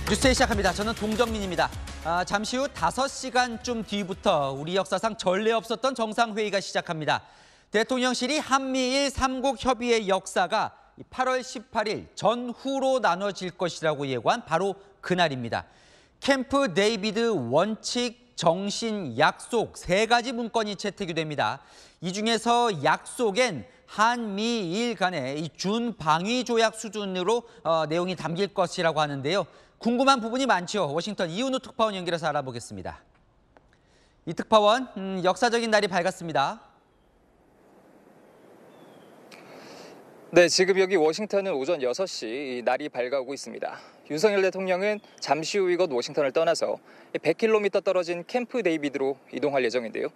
뉴스에 시작합니다. 저는 동정민입니다. 잠시 후 5시간쯤 뒤부터 우리 역사상 전례 없었던 정상회의가 시작합니다. 대통령실이 한미일 3국 협의의 역사가 8월 18일 전후로 나눠질 것이라고 예고한 바로 그날입니다. 캠프 데이비드 원칙, 정신, 약속 3가지 문건이 채택이 됩니다. 이 중에서 약속엔 한미일 간의 이 준방위 조약 수준으로 내용이 담길 것이라고 하는데요. 궁금한 부분이 많죠. 워싱턴 이은우 특파원 연결해서 알아보겠습니다. 이 특파원, 역사적인 날이 밝았습니다. 네, 지금 여기 워싱턴은 오전 6시 날이 밝아오고 있습니다. 윤석열 대통령은 잠시 후 이곳 워싱턴을 떠나서 100km 떨어진 캠프 데이비드로 이동할 예정인데요.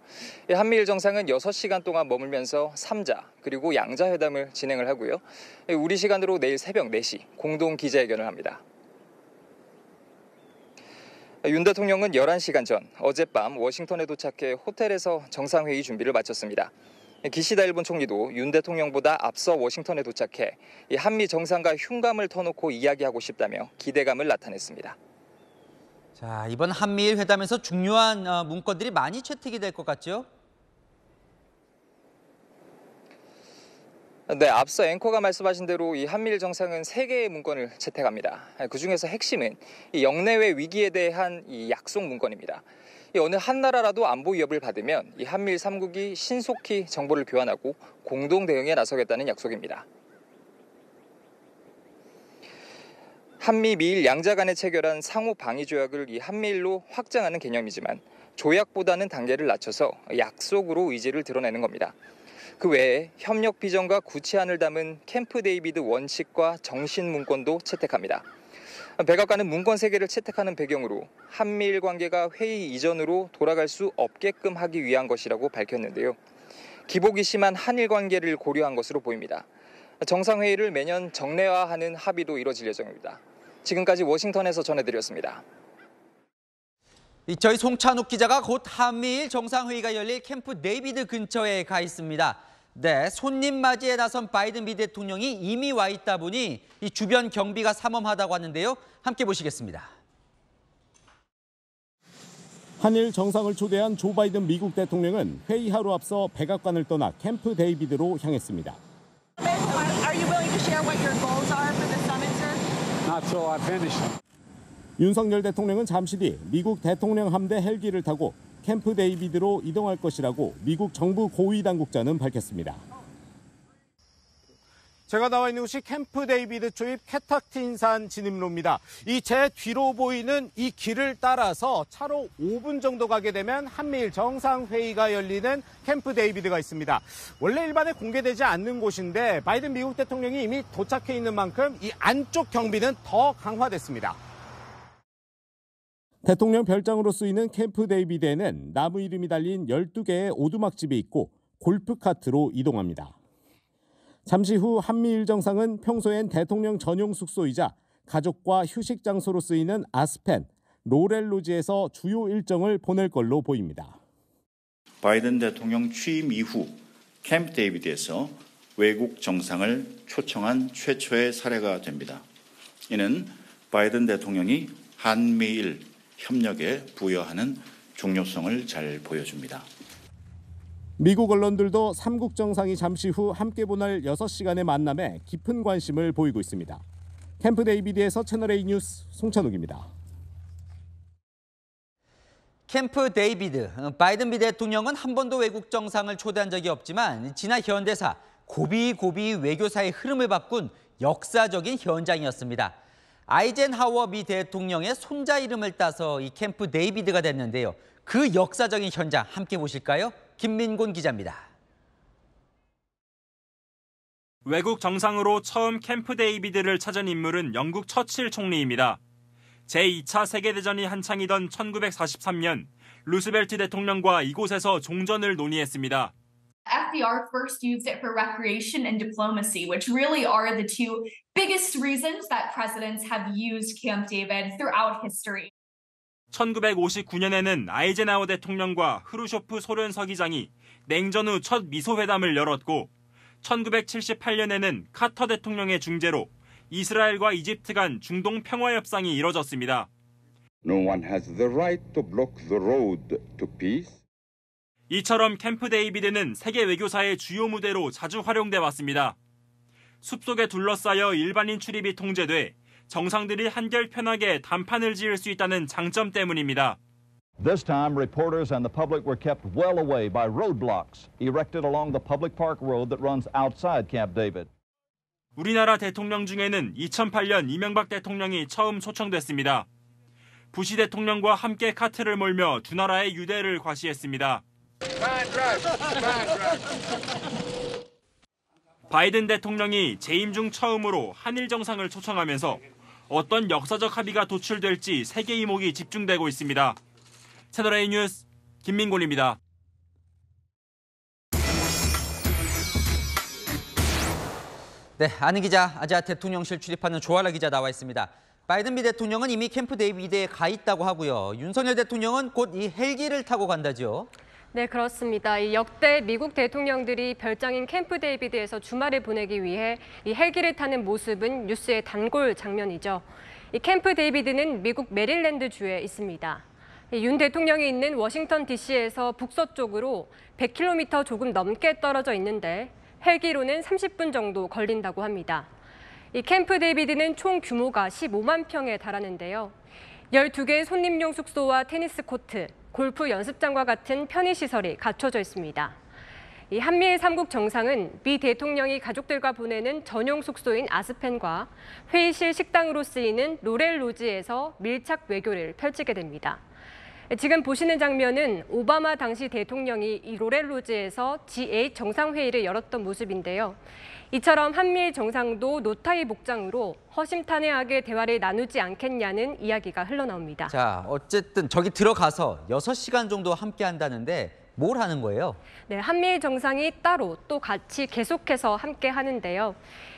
한미일 정상은 6시간 동안 머물면서 3자 그리고 양자회담을 진행을 하고요. 우리 시간으로 내일 새벽 4시 공동 기자회견을 합니다. 윤 대통령은 11시간 전 어젯밤 워싱턴에 도착해 호텔에서 정상회의 준비를 마쳤습니다. 기시다 일본 총리도 윤 대통령보다 앞서 워싱턴에 도착해 한미 정상과 흉감을 터놓고 이야기하고 싶다며 기대감을 나타냈습니다. 자, 이번 한미일 회담에서 중요한 문건들이 많이 채택이 될 것 같죠? 네, 앞서 앵커가 말씀하신 대로 이 한미일 정상은 3개의 문건을 채택합니다. 그중에서 핵심은 이 영내외 위기에 대한 이 약속 문건입니다. 어느 한 나라라도 안보 위협을 받으면 이 한미일 3국이 신속히 정보를 교환하고 공동 대응에 나서겠다는 약속입니다. 한미 미일 양자 간에 체결한 상호 방위 조약을 이 한미일로 확장하는 개념이지만 조약보다는 단계를 낮춰서 약속으로 의지를 드러내는 겁니다. 그 외에 협력 비전과 구체안을 담은 캠프 데이비드 원칙과 정신 문건도 채택합니다. 백악관은 문건 3개를 채택하는 배경으로 한미일 관계가 회의 이전으로 돌아갈 수 없게끔 하기 위한 것이라고 밝혔는데요. 기복이 심한 한일 관계를 고려한 것으로 보입니다. 정상회의를 매년 정례화하는 합의도 이뤄질 예정입니다. 지금까지 워싱턴에서 전해드렸습니다. 저희 송찬욱 기자가 곧 한미일 정상회의가 열릴 캠프 데이비드 근처에 가 있습니다. 네, 손님 맞이에 나선 바이든 미 대통령이 이미 와 있다 보니 이 주변 경비가 삼엄하다고 하는데요. 함께 보시겠습니다. 한일 정상을 초대한 조 바이든 미국 대통령은 회의 하루 앞서 백악관을 떠나 캠프 데이비드로 향했습니다. Are you willing to share what your goals are for the summit, sir? Not till I finish them. 윤석열 대통령은 잠시 뒤 미국 대통령 함대 헬기를 타고 캠프 데이비드로 이동할 것이라고 미국 정부 고위 당국자는 밝혔습니다. 제가 나와 있는 곳이 캠프 데이비드 초입 케타틴산 진입로입니다. 이 제 뒤로 보이는 이 길을 따라서 차로 5분 정도 가게 되면 한미일 정상회의가 열리는 캠프 데이비드가 있습니다. 원래 일반에 공개되지 않는 곳인데 바이든 미국 대통령이 이미 도착해 있는 만큼 이 안쪽 경비는 더 강화됐습니다. 대통령 별장으로 쓰이는 캠프 데이비드에는 나무 이름이 달린 12개의 오두막집이 있고 골프카트로 이동합니다. 잠시 후 한미일 정상은 평소엔 대통령 전용 숙소이자 가족과 휴식 장소로 쓰이는 아스펜, 로렐로지에서 주요 일정을 보낼 걸로 보입니다. 바이든 대통령 취임 이후 캠프 데이비드에서 외국 정상을 초청한 최초의 사례가 됩니다. 이는 바이든 대통령이 한미일 협력에 부여하는 중요성을 잘 보여줍니다. 미국 언론들도 3국 정상이 잠시 후 함께 보낼 6시간의 만남에 깊은 관심을 보이고 있습니다. 캠프 데이비드에서 채널A 뉴스 송찬욱입니다. 캠프 데이비드, 바이든 미 대통령은 한 번도 외국 정상을 초대한 적이 없지만 지난 현대사 고비고비 외교사의 흐름을 바꾼 역사적인 현장이었습니다. 아이젠하워 미 대통령의 손자 이름을 따서 이 캠프 데이비드가 됐는데요. 그 역사적인 현장 함께 보실까요? 김민곤 기자입니다. 외국 정상으로 처음 캠프 데이비드를 찾은 인물은 영국 처칠 총리입니다. 제2차 세계대전이 한창이던 1943년 루스벨트 대통령과 이곳에서 종전을 논의했습니다. FDR first used it for recreation and diplomacy, which really are the two biggest reasons that presidents have used Camp David throughout history. 1959년에는 아이젠하워 대통령과 흐루쇼프 소련 서기장이 냉전 후 첫 미소회담을 열었고 1978년에는 카터 대통령의 중재로 이스라엘과 이집트 간 중동 평화 협상이 이뤄졌습니다. No one has the right to block the road to peace. 이처럼 캠프 데이비드는 세계 외교사의 주요 무대로 자주 활용돼 왔습니다. 숲속에 둘러싸여 일반인 출입이 통제돼 정상들이 한결 편하게 단판을 지을 수 있다는 장점 때문입니다. This time, reporters and the public were kept well away by roadblocks erected along the public park road that runs outside Camp David. 우리나라 대통령 중에는 2008년 이명박 대통령이 처음 초청됐습니다. 부시 대통령과 함께 카트를 몰며 두 나라의 유대를 과시했습니다. 바이든 대통령이 재임 중 처음으로 한일 정상을 초청하면서 어떤 역사적 합의가 도출될지 세계 이목이 집중되고 있습니다. 채널A 뉴스 김민곤입니다. 네, 아는 기자, 아시아 대통령실 출입하는 조아라 기자 나와 있습니다. 바이든 미 대통령은 이미 캠프 데이비드에 가 있다고 하고요. 윤석열 대통령은 곧 이 헬기를 타고 간다죠. 네, 그렇습니다. 이 역대 미국 대통령들이 별장인 캠프 데이비드에서 주말을 보내기 위해 이 헬기를 타는 모습은 뉴스의 단골 장면이죠. 이 캠프 데이비드는 미국 메릴랜드 주에 있습니다. 윤 대통령이 있는 워싱턴 DC에서 북서쪽으로 100km 조금 넘게 떨어져 있는데 헬기로는 30분 정도 걸린다고 합니다. 이 캠프 데이비드는 총 규모가 15만 평에 달하는데요. 12개의 손님용 숙소와 테니스 코트, 골프 연습장과 같은 편의시설이 갖춰져 있습니다. 이 한미일 3국 정상은 미 대통령이 가족들과 보내는 전용 숙소인 아스펜과 회의실 식당으로 쓰이는 로렐 로지에서 밀착 외교를 펼치게 됩니다. 지금 보시는 장면은 오바마 당시 대통령이 이 로렐 로지에서 G8 정상회의를 열었던 모습인데요. 이처럼 한미일 정상도 노타이 복장으로 허심탄회하게 대화를 나누지 않겠냐는 이야기가 흘러나옵니다. 자, 어쨌든 저기 들어가서 6시간 정도 함께 한다는데 뭘 하는 거예요? 네, 한미일 정상이 따로 또 같이 계속해서 함께 하는데요.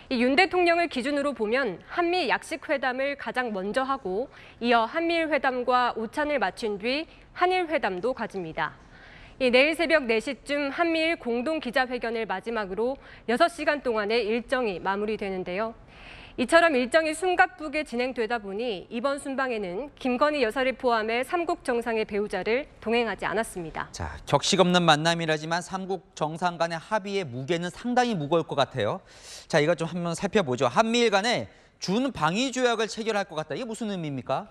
이 윤 대통령을 기준으로 보면 한미 약식 회담을 가장 먼저 하고 이어 한미일 회담과 오찬을 마친 뒤 한일 회담도 가집니다. 내일 새벽 4시쯤 한미일 공동 기자회견을 마지막으로 6시간 동안의 일정이 마무리되는데요. 이처럼 일정이 숨가쁘게 진행되다 보니 이번 순방에는 김건희 여사를 포함해 3국 정상의 배우자를 동행하지 않았습니다. 자, 격식 없는 만남이라지만 3국 정상 간의 합의의 무게는 상당히 무거울 것 같아요. 자, 이거 좀 한번 살펴보죠. 한미일 간에 준방위 조약을 체결할 것 같다. 이게 무슨 의미입니까?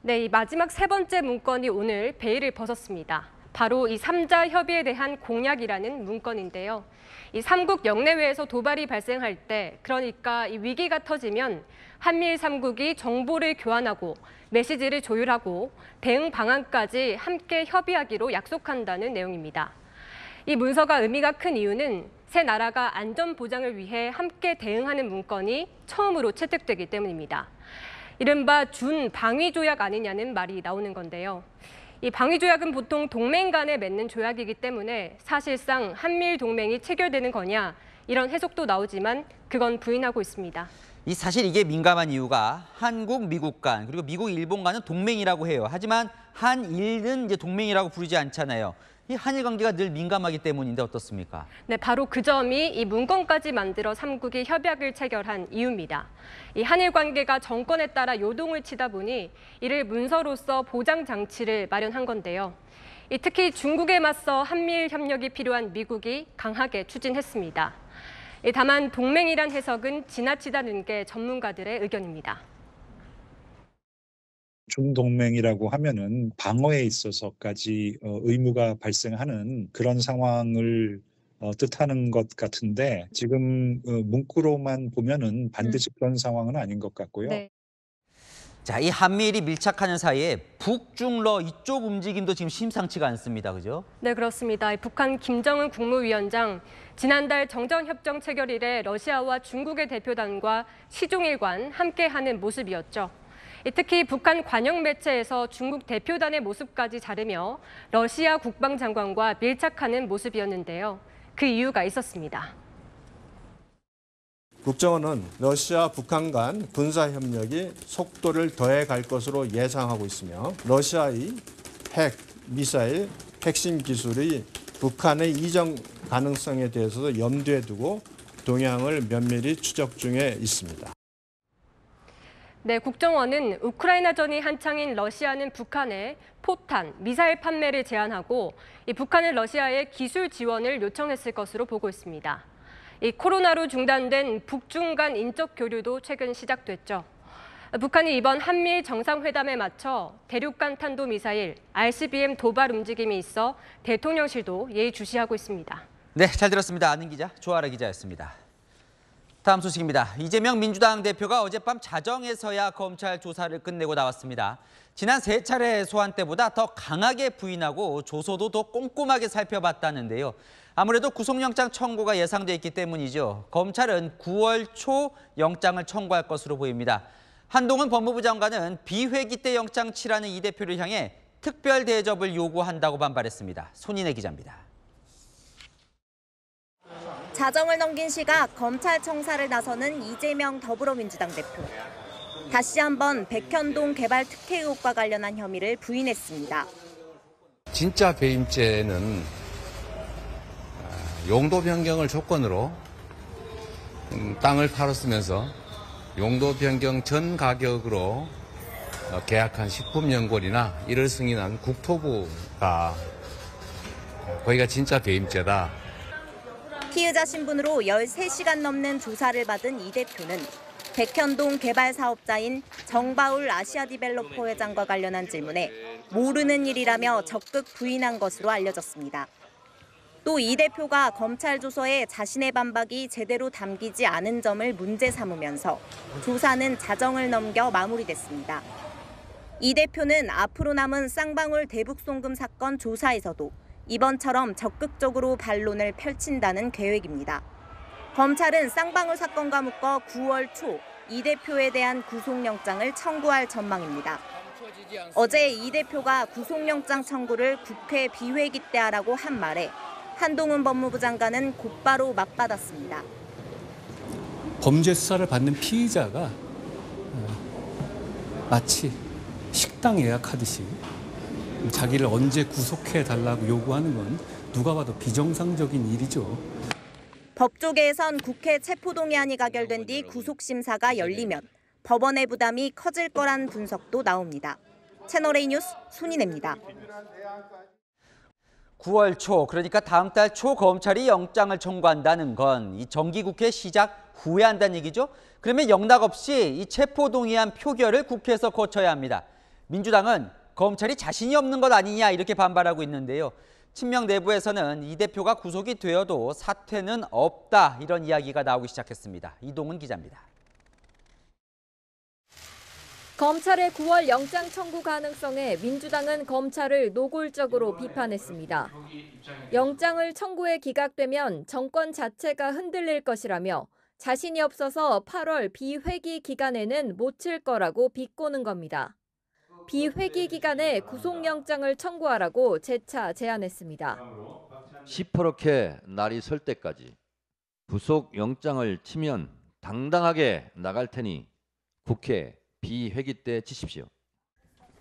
네, 이 마지막 세 번째 문건이 오늘 베일을 벗었습니다. 바로 이 3자 협의에 대한 공약이라는 문건인데요. 이 3국 영내외에서 도발이 발생할 때, 그러니까 이 위기가 터지면 한미일 3국이 정보를 교환하고 메시지를 조율하고 대응 방안까지 함께 협의하기로 약속한다는 내용입니다. 이 문서가 의미가 큰 이유는 세 나라가 안전 보장을 위해 함께 대응하는 문건이 처음으로 채택되기 때문입니다. 이른바 준방위 조약 아니냐는 말이 나오는 건데요. 이 방위 조약은 보통 동맹 간에 맺는 조약이기 때문에 사실상 한미일 동맹이 체결되는 거냐 이런 해석도 나오지만 그건 부인하고 있습니다. 사실 이게 민감한 이유가 한국, 미국 간 그리고 미국, 일본 간은 동맹이라고 해요. 하지만 한일은 이제 동맹이라고 부르지 않잖아요. 이 한일 관계가 늘 민감하기 때문인데 어떻습니까? 네, 바로 그 점이 이 문건까지 만들어 3국이 협약을 체결한 이유입니다. 이 한일 관계가 정권에 따라 요동을 치다 보니 이를 문서로서 보장 장치를 마련한 건데요. 특히 중국에 맞서 한미일 협력이 필요한 미국이 강하게 추진했습니다. 다만 동맹이란 해석은 지나치다는 게 전문가들의 의견입니다. 중동맹이라고 하면은 방어에 있어서까지 의무가 발생하는 그런 상황을 뜻하는 것 같은데 지금 문구로만 보면은 반드시 그런 상황은 아닌 것 같고요. 네. 자, 이 한미일이 밀착하는 사이에 북중러 이쪽 움직임도 지금 심상치가 않습니다. 그죠? 네, 그렇습니다. 북한 김정은 국무위원장 지난달 정전협정 체결 이래 러시아와 중국의 대표단과 시종일관 함께하는 모습이었죠. 특히 북한 관영 매체에서 중국 대표단의 모습까지 자르며 러시아 국방장관과 밀착하는 모습이었는데요. 그 이유가 있었습니다. 국정원은 러시아, 북한 간 군사협력이 속도를 더해갈 것으로 예상하고 있으며 러시아의 핵, 미사일, 핵심 기술이 북한의 이전 가능성에 대해서도 염두에 두고 동향을 면밀히 추적 중에 있습니다. 네, 국정원은 우크라이나전이 한창인 러시아는 북한에 포탄, 미사일 판매를 제한하고 북한은 러시아에 기술 지원을 요청했을 것으로 보고 있습니다. 이 코로나로 중단된 북중 간 인적 교류도 최근 시작됐죠. 북한이 이번 한미일 정상회담에 맞춰 대륙간 탄도미사일 ICBM 도발 움직임이 있어 대통령실도 예의주시하고 있습니다. 네, 잘 들었습니다. 아는 기자, 조아라 기자였습니다. 다음 소식입니다. 이재명 민주당 대표가 어젯밤 자정에서야 검찰 조사를 끝내고 나왔습니다. 지난 3차례 소환 때보다 더 강하게 부인하고 조서도 더 꼼꼼하게 살펴봤다는데요. 아무래도 구속영장 청구가 예상돼 있기 때문이죠. 검찰은 9월 초 영장을 청구할 것으로 보입니다. 한동훈 법무부 장관은 비회기 때 영장 치라는 이 대표를 향해 특별 대접을 요구한다고 반발했습니다. 손인혜 기자입니다. 자정을 넘긴 시각 검찰 청사를 나서는 이재명 더불어민주당 대표. 다시 한번 백현동 개발 특혜 의혹과 관련한 혐의를 부인했습니다. 진짜 배임죄는 용도 변경을 조건으로 땅을 팔았으면서 용도 변경 전 가격으로 계약한 식품연골이나 이를 승인한 국토부가 거기가 진짜 배임죄다. 피의자 신분으로 13시간 넘는 조사를 받은 이 대표는 백현동 개발 사업자인 정바울 아시아디벨로퍼 회장과 관련한 질문에 모르는 일이라며 적극 부인한 것으로 알려졌습니다. 또 이 대표가 검찰 조서에 자신의 반박이 제대로 담기지 않은 점을 문제 삼으면서 조사는 자정을 넘겨 마무리됐습니다. 이 대표는 앞으로 남은 쌍방울 대북송금 사건 조사에서도 이번처럼 적극적으로 반론을 펼친다는 계획입니다. 검찰은 쌍방울 사건과 묶어 9월 초 이 대표에 대한 구속영장을 청구할 전망입니다. 어제 이 대표가 구속영장 청구를 국회 비회기 때 하라고 한 말에 한동훈 법무부 장관은 곧바로 맞받았습니다. 범죄 수사를 받는 피의자가 마치 식당 예약하듯이 자기를 언제 구속해달라고 요구하는 건 누가 봐도 비정상적인 일이죠. 법조계에선 국회 체포동의안이 가결된 뒤 구속심사가 열리면 법원의 부담이 커질 거란 분석도 나옵니다. 채널A 뉴스 손인혜입니다. 9월 초, 그러니까 다음 달 초 검찰이 영장을 청구한다는 건 이 정기국회 시작 후에 한다는 얘기죠. 그러면 영락 없이 이 체포동의안 표결을 국회에서 거쳐야 합니다. 민주당은 검찰이 자신이 없는 것 아니냐 이렇게 반발하고 있는데요. 친명 내부에서는 이 대표가 구속이 되어도 사퇴는 없다 이런 이야기가 나오기 시작했습니다. 이동훈 기자입니다. 검찰의 9월 영장 청구 가능성에 민주당은 검찰을 노골적으로 비판했습니다. 영장을 청구해 기각되면 정권 자체가 흔들릴 것이라며 자신이 없어서 8월 비회기 기간에는 못 칠 거라고 비꼬는 겁니다. 비회기 기간에 구속영장을 청구하라고 재차 제안했습니다. 시퍼렇게 날이 설 때까지 구속영장을 치면 당당하게 나갈 테니 국회 비회기 때 치십시오.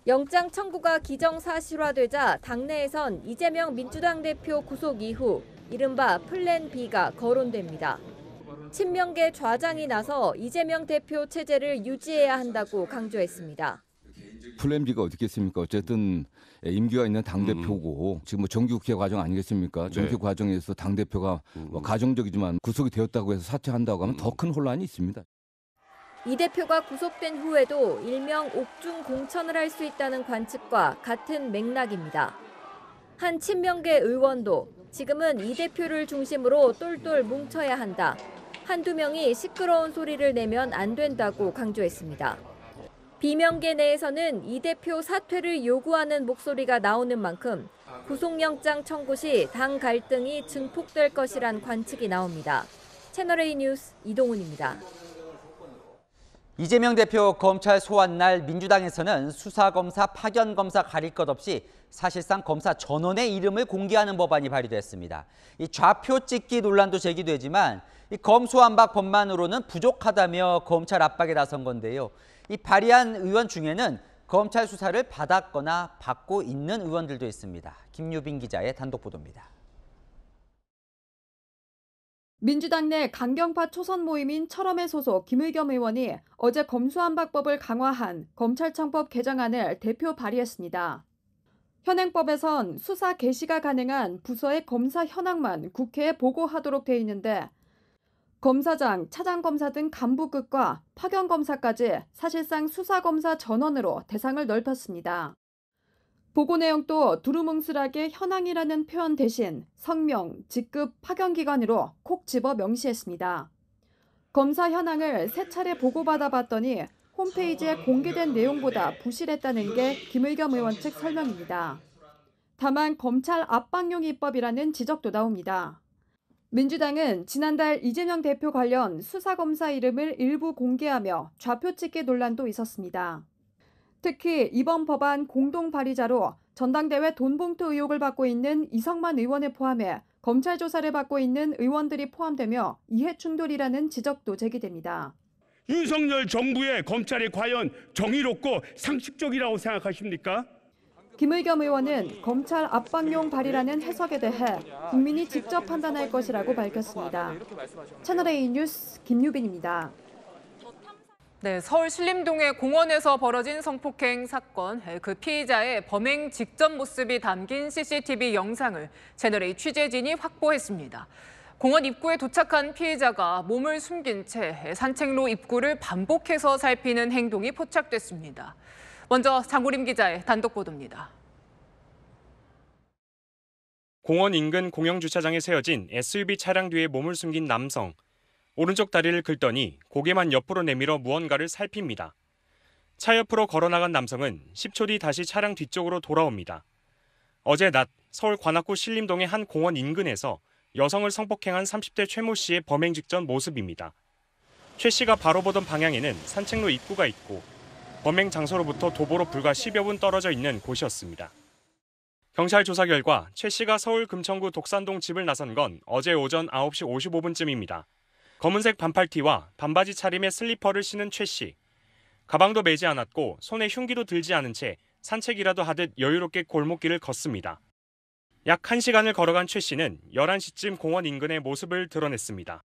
영장 청구가 기정사실화되자 당내에선 이재명 민주당 대표 구속 이후 이른바 플랜 B가 거론됩니다. 친명계 좌장이 나서 이재명 대표 체제를 유지해야 한다고 강조했습니다. 플랜 B가 어떻겠습니까? 어쨌든 임기가 있는 당대표고 지금 뭐 정기국회 과정 아니겠습니까? 정기 과정에서 당대표가 가정적이지만 구속이 되었다고 해서 사퇴한다고 하면 더 큰 혼란이 있습니다. 이 대표가 구속된 후에도 일명 옥중 공천을 할 수 있다는 관측과 같은 맥락입니다. 한 친명계 의원도 지금은 이 대표를 중심으로 똘똘 뭉쳐야 한다. 한두 명이 시끄러운 소리를 내면 안 된다고 강조했습니다. 비명계 내에서는 이 대표 사퇴를 요구하는 목소리가 나오는 만큼 구속영장 청구 시 당 갈등이 증폭될 것이란 관측이 나옵니다. 채널A 뉴스 이동훈입니다. 이재명 대표 검찰 소환 날 민주당에서는 수사검사, 파견검사 가릴 것 없이 사실상 검사 전원의 이름을 공개하는 법안이 발의됐습니다. 이 좌표 찍기 논란도 제기되지만 이 검소한박 법만으로는 부족하다며 검찰 압박에 나선 건데요. 이 발의한 의원 중에는 검찰 수사를 받았거나 받고 있는 의원들도 있습니다. 김유빈 기자의 단독 보도입니다. 민주당 내 강경파 초선 모임인 철험회 소속 김의겸 의원이 어제 검수완박법을 강화한 검찰청법 개정안을 대표 발의했습니다. 현행법에선 수사 개시가 가능한 부서의 검사 현황만 국회에 보고하도록 돼 있는데 검사장, 차장검사 등 간부급과 파견검사까지 사실상 수사검사 전원으로 대상을 넓혔습니다. 보고 내용도 두루뭉술하게 현황이라는 표현 대신 성명, 직급, 파견기관으로 콕 집어 명시했습니다. 검사 현황을 3차례 보고받아 봤더니 홈페이지에 공개된 내용보다 부실했다는 게 김의겸 의원 측 설명입니다. 다만 검찰 압박용 입법이라는 지적도 나옵니다. 민주당은 지난달 이재명 대표 관련 수사검사 이름을 일부 공개하며 좌표찍기 논란도 있었습니다. 특히 이번 법안 공동 발의자로 전당대회 돈봉투 의혹을 받고 있는 이성만 의원을 포함해 검찰 조사를 받고 있는 의원들이 포함되며 이해충돌이라는 지적도 제기됩니다. 윤석열 정부의 검찰이 과연 정의롭고 상식적이라고 생각하십니까? 김의겸 의원은 검찰 압박용 발의라는 해석에 대해 국민이 직접 판단할 것이라고 밝혔습니다. 채널A 뉴스 김유빈입니다. 네, 서울 신림동의 공원에서 벌어진 성폭행 사건, 그 피의자의 범행 직전 모습이 담긴 CCTV 영상을 채널A 취재진이 확보했습니다. 공원 입구에 도착한 피의자가 몸을 숨긴 채 산책로 입구를 반복해서 살피는 행동이 포착됐습니다. 먼저 장우림 기자의 단독 보도입니다. 공원 인근 공영주차장에 세워진 SUV 차량 뒤에 몸을 숨긴 남성. 오른쪽 다리를 긁더니 고개만 옆으로 내밀어 무언가를 살핍니다. 차 옆으로 걸어나간 남성은 10초 뒤 다시 차량 뒤쪽으로 돌아옵니다. 어제 낮 서울 관악구 신림동의 한 공원 인근에서 여성을 성폭행한 30대 최모 씨의 범행 직전 모습입니다. 최 씨가 바로 보던 방향에는 산책로 입구가 있고 범행 장소로부터 도보로 불과 10여 분 떨어져 있는 곳이었습니다. 경찰 조사 결과 최 씨가 서울 금천구 독산동 집을 나선 건 어제 오전 9시 55분쯤입니다. 검은색 반팔티와 반바지 차림의 슬리퍼를 신은 최 씨. 가방도 매지 않았고 손에 흉기도 들지 않은 채 산책이라도 하듯 여유롭게 골목길을 걷습니다. 약 1시간을 걸어간 최 씨는 11시쯤 공원 인근의 모습을 드러냈습니다.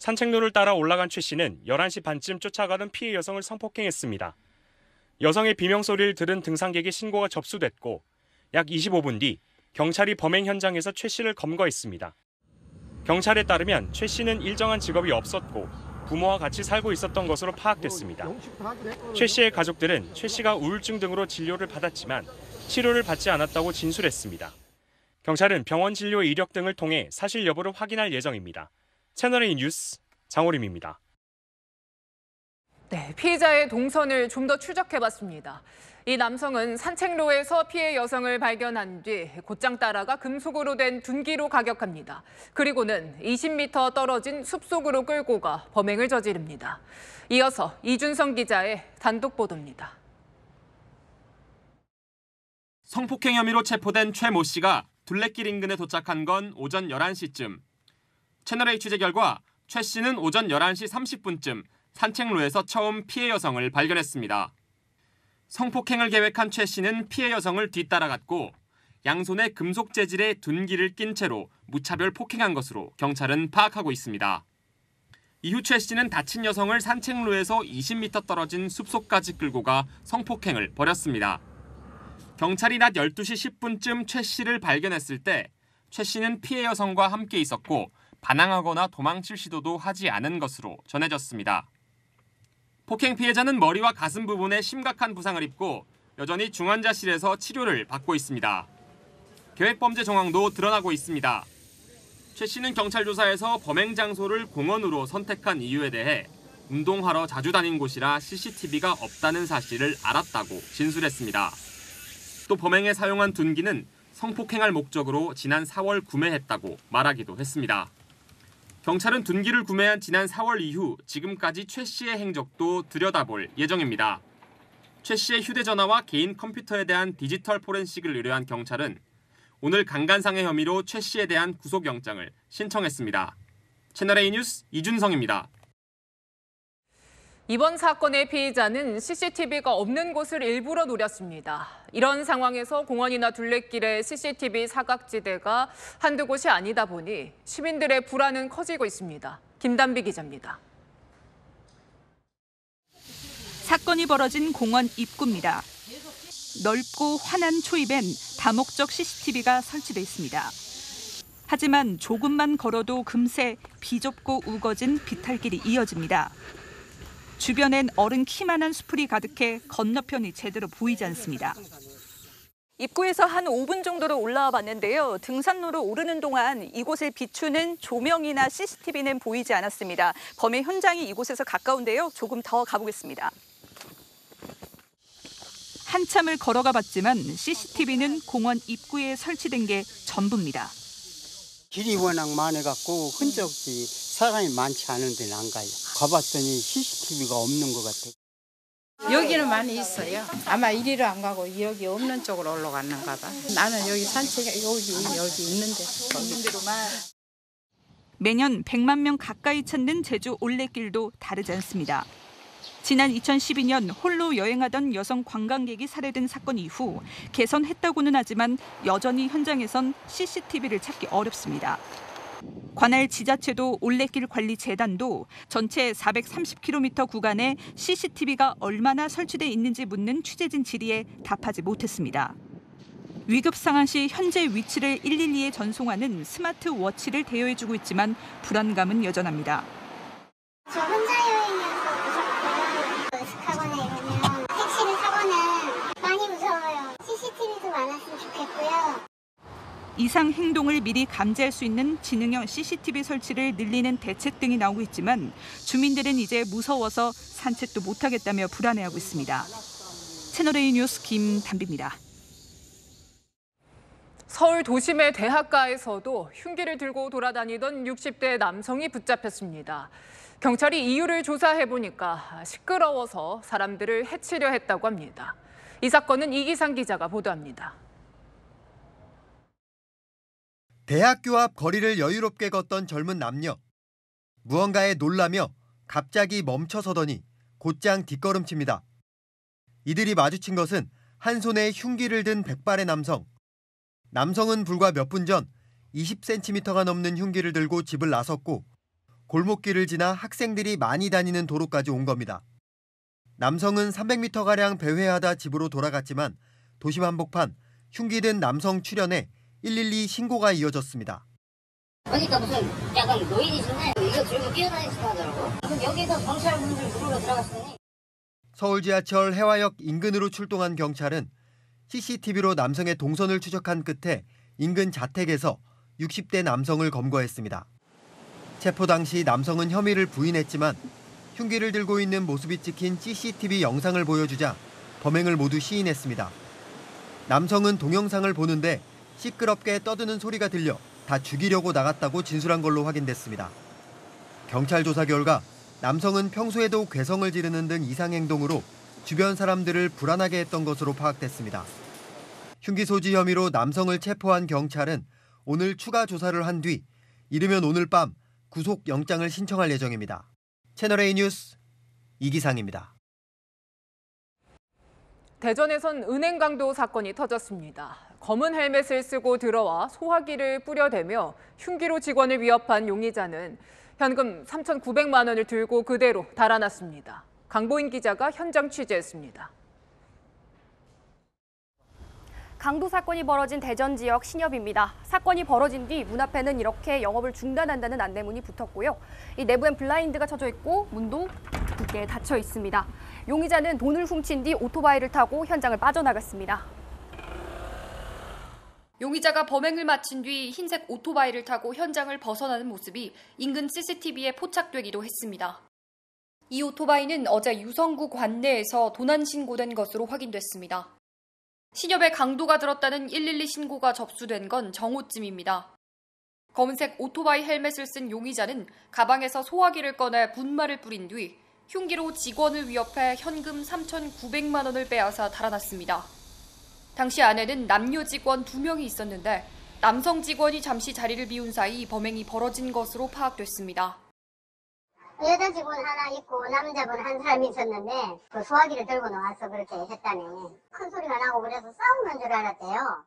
산책로를 따라 올라간 최 씨는 11시 반쯤 쫓아가던 피해 여성을 성폭행했습니다. 여성의 비명소리를 들은 등산객의 신고가 접수됐고 약 25분 뒤 경찰이 범행 현장에서 최 씨를 검거했습니다. 경찰에 따르면 최 씨는 일정한 직업이 없었고 부모와 같이 살고 있었던 것으로 파악됐습니다. 최 씨의 가족들은 최 씨가 우울증 등으로 진료를 받았지만 치료를 받지 않았다고 진술했습니다. 경찰은 병원 진료 이력 등을 통해 사실 여부를 확인할 예정입니다. 채널A 뉴스 장호림입니다. 네, 피의자의 동선을 좀 더 추적해봤습니다. 이 남성은 산책로에서 피해 여성을 발견한 뒤 곧장 따라가 금속으로 된 둔기로 가격합니다. 그리고는 20m 떨어진 숲속으로 끌고 가 범행을 저지릅니다. 이어서 이준성 기자의 단독 보도입니다. 성폭행 혐의로 체포된 최모 씨가 둘레길 인근에 도착한 건 오전 11시쯤. 채널A 취재 결과 최 씨는 오전 11시 30분쯤 산책로에서 처음 피해 여성을 발견했습니다. 성폭행을 계획한 최 씨는 피해 여성을 뒤따라갔고 양손에 금속 재질의 둔기를 낀 채로 무차별 폭행한 것으로 경찰은 파악하고 있습니다. 이후 최 씨는 다친 여성을 산책로에서 20m 떨어진 숲속까지 끌고 가 성폭행을 벌였습니다. 경찰이 낮 12시 10분쯤 최 씨를 발견했을 때 최 씨는 피해 여성과 함께 있었고 반항하거나 도망칠 시도도 하지 않은 것으로 전해졌습니다. 폭행 피해자는 머리와 가슴 부분에 심각한 부상을 입고 여전히 중환자실에서 치료를 받고 있습니다. 계획범죄 정황도 드러나고 있습니다. 최 씨는 경찰 조사에서 범행 장소를 공원으로 선택한 이유에 대해 운동하러 자주 다닌 곳이라 CCTV가 없다는 사실을 알았다고 진술했습니다. 또 범행에 사용한 둔기는 성폭행할 목적으로 지난 4월 구매했다고 말하기도 했습니다. 경찰은 둔기를 구매한 지난 4월 이후 지금까지 최 씨의 행적도 들여다볼 예정입니다. 최 씨의 휴대전화와 개인 컴퓨터에 대한 디지털 포렌식을 의뢰한 경찰은 오늘 강간상해 혐의로 최 씨에 대한 구속영장을 신청했습니다. 채널A 뉴스 이준성입니다. 이번 사건의 피의자는 CCTV가 없는 곳을 일부러 노렸습니다. 이런 상황에서 공원이나 둘레길의 CCTV 사각지대가 한두 곳이 아니다 보니 시민들의 불안은 커지고 있습니다. 김단비 기자입니다. 사건이 벌어진 공원 입구입니다. 넓고 환한 초입엔 다목적 CCTV가 설치돼 있습니다. 하지만 조금만 걸어도 금세 비좁고 우거진 비탈길이 이어집니다. 주변엔 어른 키만한 수풀이 가득해 건너편이 제대로 보이지 않습니다. 입구에서 한 5분 정도로 올라와 봤는데요. 등산로로 오르는 동안 이곳을 비추는 조명이나 CCTV는 보이지 않았습니다. 범행 현장이 이곳에서 가까운데요. 조금 더 가보겠습니다. 한참을 걸어가 봤지만 CCTV는 공원 입구에 설치된 게 전부입니다. 길이 워낙 많아갖고 흔적이 사람이 많지 않은 데는 안 가요. 가봤더니 CCTV가 없는 것 같아요. 여기는 많이 있어요. 아마 이리로 안 가고 여기 없는 쪽으로 올라갔는가 봐. 나는 여기 산책에 여기 있는 데로만. 매년 100만 명 가까이 찾는 제주 올레길도 다르지 않습니다. 지난 2012년 홀로 여행하던 여성 관광객이 살해된 사건 이후 개선했다고는 하지만 여전히 현장에선 CCTV를 찾기 어렵습니다. 관할 지자체도 올레길 관리 재단도 전체 430km 구간에 CCTV가 얼마나 설치돼 있는지 묻는 취재진 질의에 답하지 못했습니다. 위급 상황 시 현재 위치를 112에 전송하는 스마트 워치를 대여해주고 있지만 불안감은 여전합니다. 저 혼자 여행이어서 무섭고요. 의식하거나 이러면 택시를 타거나 많이 무서워요. CCTV도 많았으면 좋겠고요. 이상 행동을 미리 감지할 수 있는 지능형 CCTV 설치를 늘리는 대책 등이 나오고 있지만 주민들은 이제 무서워서 산책도 못하겠다며 불안해하고 있습니다. 채널A 뉴스 김단비입니다. 서울 도심의 대학가에서도 흉기를 들고 돌아다니던 60대 남성이 붙잡혔습니다. 경찰이 이유를 조사해보니까 시끄러워서 사람들을 해치려 했다고 합니다. 이 사건은 이기상 기자가 보도합니다. 대학교 앞 거리를 여유롭게 걷던 젊은 남녀. 무언가에 놀라며 갑자기 멈춰서더니 곧장 뒷걸음칩니다. 이들이 마주친 것은 한 손에 흉기를 든 백발의 남성. 남성은 불과 몇 분 전 20cm가 넘는 흉기를 들고 집을 나섰고 골목길을 지나 학생들이 많이 다니는 도로까지 온 겁니다. 남성은 300m가량 배회하다 집으로 돌아갔지만 도심 한복판 흉기 든 남성 출연에 112 신고가 이어졌습니다. 보니까 무슨 약간 노인이신데 이거 들고 뛰어다니시고 하더라고. 그럼 여기서 경찰분들 물으러 들어갔으니. 서울 지하철 해화역 인근으로 출동한 경찰은 CCTV로 남성의 동선을 추적한 끝에 인근 자택에서 60대 남성을 검거했습니다. 체포 당시 남성은 혐의를 부인했지만 흉기를 들고 있는 모습이 찍힌 CCTV 영상을 보여주자 범행을 모두 시인했습니다. 남성은 동영상을 보는데 시끄럽게 떠드는 소리가 들려 다 죽이려고 나갔다고 진술한 걸로 확인됐습니다. 경찰 조사 결과 남성은 평소에도 괴성을 지르는 등 이상 행동으로 주변 사람들을 불안하게 했던 것으로 파악됐습니다. 흉기 소지 혐의로 남성을 체포한 경찰은 오늘 추가 조사를 한 뒤 이르면 오늘 밤 구속영장을 신청할 예정입니다. 채널A 뉴스 이기상입니다. 대전에선 은행 강도 사건이 터졌습니다. 검은 헬멧을 쓰고 들어와 소화기를 뿌려대며 흉기로 직원을 위협한 용의자는 현금 3,900만 원을 들고 그대로 달아났습니다. 강보인 기자가 현장 취재했습니다. 강도 사건이 벌어진 대전 지역 신협입니다. 사건이 벌어진 뒤 문 앞에는 이렇게 영업을 중단한다는 안내문이 붙었고요. 이 내부엔 블라인드가 쳐져 있고 문도 굳게 닫혀 있습니다. 용의자는 돈을 훔친 뒤 오토바이를 타고 현장을 빠져나갔습니다. 용의자가 범행을 마친 뒤 흰색 오토바이를 타고 현장을 벗어나는 모습이 인근 CCTV에 포착되기도 했습니다. 이 오토바이는 어제 유성구 관내에서 도난 신고된 것으로 확인됐습니다. 신협에 강도가 들었다는 112 신고가 접수된 건 정오쯤입니다. 검은색 오토바이 헬멧을 쓴 용의자는 가방에서 소화기를 꺼내 분말을 뿌린 뒤 흉기로 직원을 위협해 현금 3,900만 원을 빼앗아 달아났습니다. 당시 안에는 남녀 직원 2명이 있었는데 남성 직원이 잠시 자리를 비운 사이 범행이 벌어진 것으로 파악됐습니다. 여자 직원 하나 있고 남자분 한 사람이 있었는데 그 소화기를 들고 나와서 그렇게 했다네. 큰 소리가 나고 그래서 싸우는 줄 알았대요.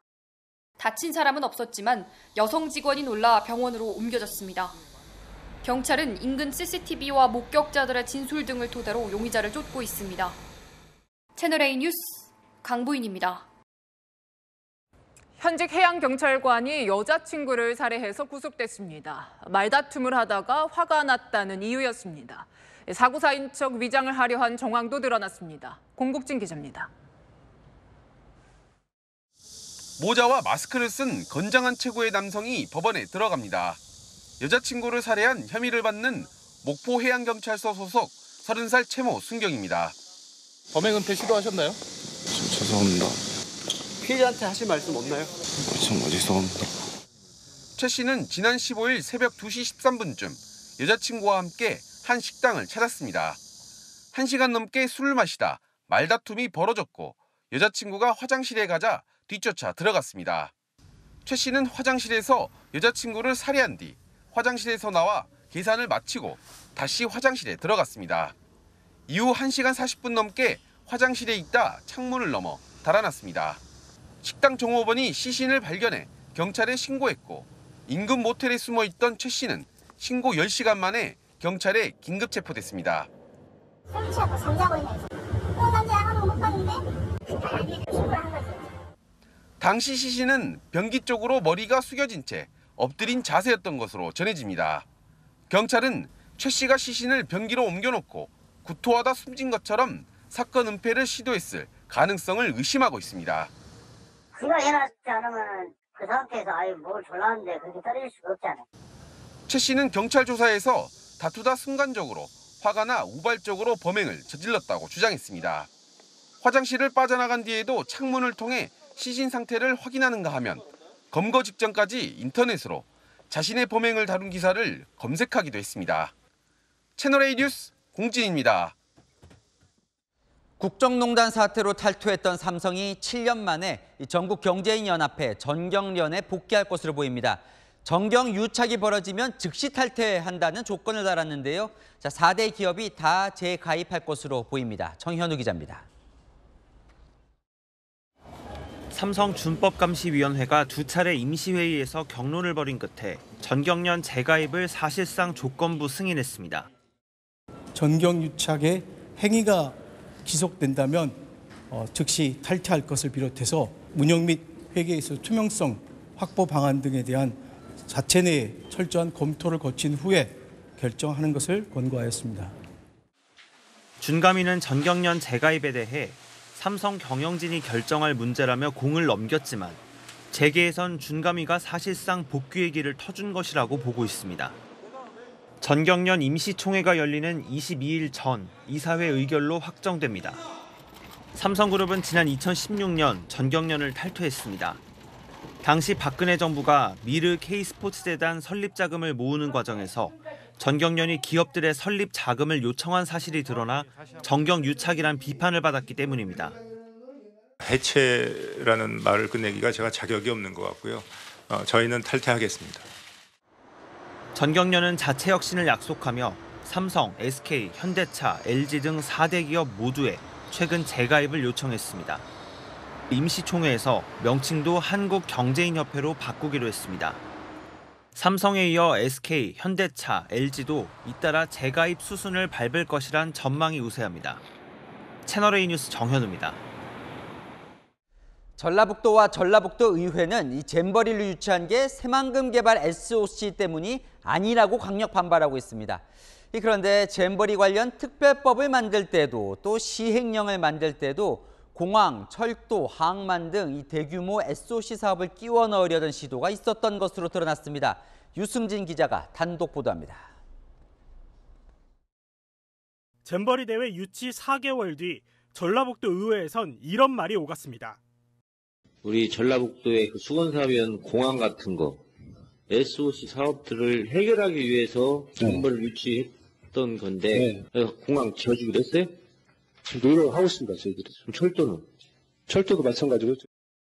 다친 사람은 없었지만 여성 직원이 놀라 병원으로 옮겨졌습니다. 경찰은 인근 CCTV와 목격자들의 진술 등을 토대로 용의자를 쫓고 있습니다. 채널A 뉴스 강보인입니다. 현직 해양경찰관이 여자친구를 살해해서 구속됐습니다. 말다툼을 하다가 화가 났다는 이유였습니다. 사고사인 척 위장을 하려 한 정황도 드러났습니다. 공국진 기자입니다. 모자와 마스크를 쓴 건장한 체구의 남성이 법원에 들어갑니다. 여자친구를 살해한 혐의를 받는 목포해양경찰서 소속 30살 채모 순경입니다. 범행 은폐 시도하셨나요? 죄송합니다. 피해자한테 하실 말씀 없나요? 정말 죄송합니다. 최 씨는 지난 15일 새벽 2시 13분쯤 여자친구와 함께 한 식당을 찾았습니다. 1시간 넘게 술을 마시다 말다툼이 벌어졌고 여자친구가 화장실에 가자 뒤쫓아 들어갔습니다. 최 씨는 화장실에서 여자친구를 살해한 뒤 화장실에서 나와 계산을 마치고 다시 화장실에 들어갔습니다. 이후 1시간 40분 넘게 화장실에 있다 창문을 넘어 달아났습니다. 식당 종업원이 시신을 발견해 경찰에 신고했고 인근 모텔에 숨어있던 최 씨는 신고 10시간 만에 경찰에 긴급 체포됐습니다. 술 취하고 잠자고 있는 남자 아무도 못 봤는데 신고한 거지. 당시 시신은 변기 쪽으로 머리가 숙여진 채 엎드린 자세였던 것으로 전해집니다. 경찰은 최 씨가 시신을 변기로 옮겨놓고 구토하다 숨진 것처럼 사건 은폐를 시도했을 가능성을 의심하고 있습니다. 그걸 해놨지 않으면 그 상태에서 아예 뭘 졸랐는데 그렇게 때릴 수가 없잖아요. 최 씨는 경찰 조사에서 다투다 순간적으로 화가 나 우발적으로 범행을 저질렀다고 주장했습니다. 화장실을 빠져나간 뒤에도 창문을 통해 시신 상태를 확인하는가 하면 검거 직전까지 인터넷으로 자신의 범행을 다룬 기사를 검색하기도 했습니다. 채널A 뉴스 공진입니다. 국정농단 사태로 탈퇴했던 삼성이 7년 만에 전국경제인연합회 전경련에 복귀할 것으로 보입니다. 정경유착이 벌어지면 즉시 탈퇴한다는 조건을 달았는데요. 4대 기업이 다 재가입할 것으로 보입니다. 정현우 기자입니다. 삼성준법감시위원회가 2차례 임시회의에서 격론을 벌인 끝에 전경련 재가입을 사실상 조건부 승인했습니다. 전경유착의 행위가 지속된다면 즉시 탈퇴할 것을 비롯해서 운영 및 회계에서 투명성 확보 방안 등에 대한 자체 내에 철저한 검토를 거친 후에 결정하는 것을 권고하였습니다. 준감위는 전경련 재가입에 대해 삼성 경영진이 결정할 문제라며 공을 넘겼지만 재계에선 준감위가 사실상 복귀의 길을 터준 것이라고 보고 있습니다. 전경련 임시총회가 열리는 22일 전 이사회 의결로 확정됩니다. 삼성그룹은 지난 2016년 전경련을 탈퇴했습니다. 당시 박근혜 정부가 미르 K스포츠재단 설립 자금을 모으는 과정에서 전경련이 기업들의 설립 자금을 요청한 사실이 드러나 정경유착이란 비판을 받았기 때문입니다. 해체라는 말을 끝내기가 제가 자격이 없는 것 같고요. 저희는 탈퇴하겠습니다. 전경련은 자체 혁신을 약속하며 삼성, SK, 현대차, LG 등 4대 기업 모두에 최근 재가입을 요청했습니다. 임시총회에서 명칭도 한국경제인협회로 바꾸기로 했습니다. 삼성에 이어 SK, 현대차, LG도 잇따라 재가입 수순을 밟을 것이란 전망이 우세합니다. 채널A 뉴스 정현우입니다. 전라북도와 전라북도 의회는 이 잼버리를 유치한 게 새만금 개발 SOC 때문이 아니라고 강력 반발하고 있습니다. 그런데 잼버리 관련 특별법을 만들 때도 또 시행령을 만들 때도 공항, 철도, 항만 등 이 대규모 SOC 사업을 끼워 넣으려던 시도가 있었던 것으로 드러났습니다. 유승진 기자가 단독 보도합니다. 잼버리 대회 유치 4개월 뒤 전라북도 의회에선 이런 말이 오갔습니다. 우리 전라북도의 그 수건사업이나 공항 같은 거 SOC 사업들을 해결하기 위해서 잼버리를 유치했던 건데 공항 지어주기로 했어요? 지금 노력을 하고 있습니다. 저희들이. 철도는? 철도도 마찬가지로.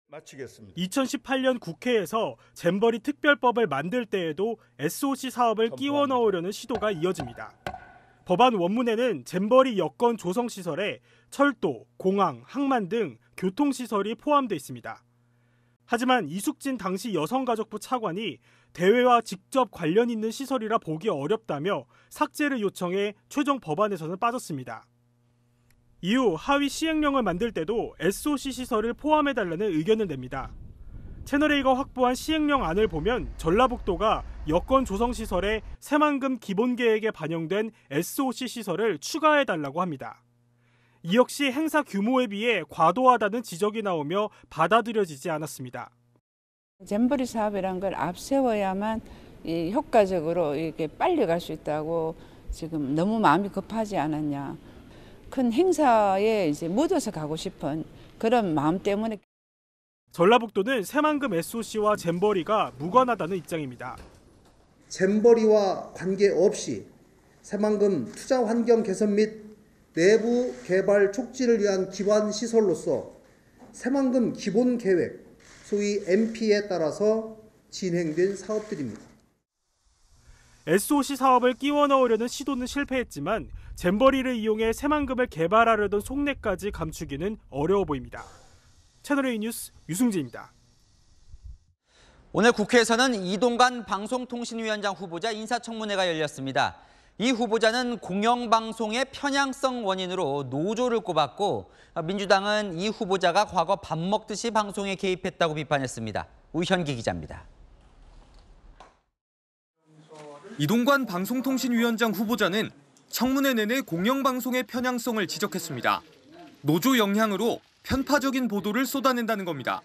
마치겠습니다. 2018년 국회에서 잼버리 특별법을 만들 때에도 SOC 사업을 끼워 넣으려는 시도가 이어집니다. 법안 원문에는 잼버리 여건 조성시설에 철도, 공항, 항만 등 교통시설이 포함되어 있습니다. 하지만 이숙진 당시 여성가족부 차관이 대회와 직접 관련 있는 시설이라 보기 어렵다며 삭제를 요청해 최종 법안에서는 빠졌습니다. 이후 하위 시행령을 만들 때도 SOC 시설을 포함해달라는 의견을 냅니다. 채널A가 확보한 시행령 안을 보면 전라북도가 여건 조성시설에 새만금 기본계획에 반영된 SOC 시설을 추가해달라고 합니다. 이 역시 행사 규모에 비해 과도하다는 지적이 나오며 받아들여지지 않았습니다. 잼버리 사업이란 걸 앞세워야만 효과적으로 이렇게 빨리 갈 수 있다고 지금 너무 마음이 급하지 않았냐. 큰 행사에 이제 묻어서 가고 싶은 그런 마음 때문에. 전라북도는 새만금 SOC와 잼버리가 무관하다는 입장입니다. 잼버리와 관계없이 새만금 투자 환경 개선 및 내부 개발 촉진을 위한 기반 시설로서 새만금 기본 계획, 소위 MP에 따라서 진행된 사업들입니다. SOC 사업을 끼워 넣으려는 시도는 실패했지만 잼버리를 이용해 새만금을 개발하려던 속내까지 감추기는 어려워 보입니다. 채널A 뉴스 유승진입니다. 오늘 국회에서는 이동관 방송통신위원장 후보자 인사청문회가 열렸습니다. 이 후보자는 공영방송의 편향성 원인으로 노조를 꼽았고 민주당은 이 후보자가 과거 밥 먹듯이 방송에 개입했다고 비판했습니다. 우현기 기자입니다. 이동관 방송통신위원장 후보자는 청문회 내내 공영방송의 편향성을 지적했습니다. 노조 영향으로 편파적인 보도를 쏟아낸다는 겁니다.